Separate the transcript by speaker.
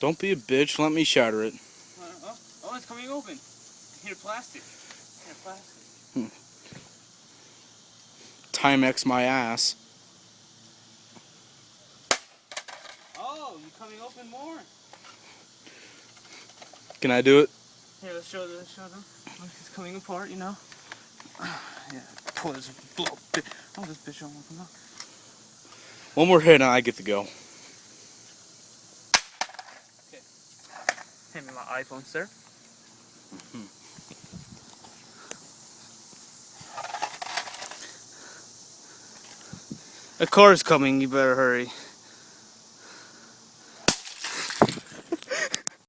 Speaker 1: Don't be a bitch. Let me shatter it.
Speaker 2: Oh, it's coming open. Here, plastic. Here, plastic.
Speaker 1: Timex my ass.
Speaker 2: Oh, you're coming open more.
Speaker 1: Can I do it?
Speaker 2: Here, let's show them. Look, it's coming apart, you know. Yeah, pull this blow. Oh, this bitch don't want to come out.
Speaker 1: One more hit and I get to go.
Speaker 2: Okay. Hand me my iPhone, sir. A car's coming. You better hurry.